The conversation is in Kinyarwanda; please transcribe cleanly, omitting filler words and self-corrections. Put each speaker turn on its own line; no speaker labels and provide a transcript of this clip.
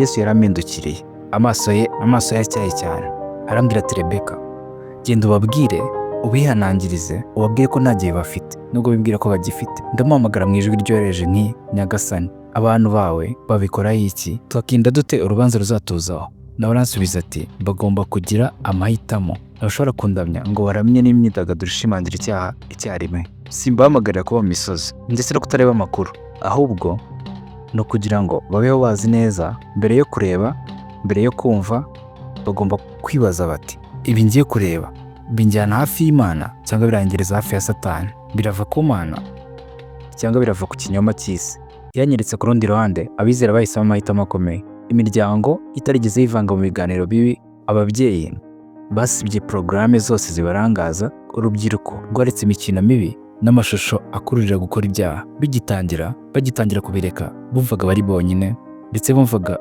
Yesu yarampindukiriye, amaso ye atyaye cyane, arambwira ati Rebeka, genda ubabwire, ubihanangirize, ubabwire ko nta gihe bafite, nubwo bibwira ko bagifite. Ndamuhamagara mu ijwi ryoroheje nti Nyagasani, abantu bawe babikoraho iki? Twakinda dute urubanza ruzatuzaho? Nawe aransubiza ati bagomba kugira amahitamo. Ntibashobora kundamya ngo baramye n'imyidagaduro ishimangira icyaha icyarimwe. Simbahamagarira kuba mu misozi ndetse no kutareba amakuru, ahubwo no kugira ngo babeho bazi neza. Mbere yo kureba, mbere yo kumva, bagomba kwibaza bati ibi ngiye kureba binjyana hafi y'Imana cyangwa birangereza hafi ya Satani? Birava ku Mana cyangwa birava ku kinyoma cy'isi? Yanyeretse ku rundi ruhande abizera bahisemo amahitamo akomeye. Imiryango itarigeze yivanga mu biganiro bibi, ababyeyi basibye porogaramu zose zibarangaza, urubyiruko rwaretse imikino mibi n'amashusho akururira gukora ibyaha. Bagitangira kubireka bumvaga bari bonyine, ndetse bumvaga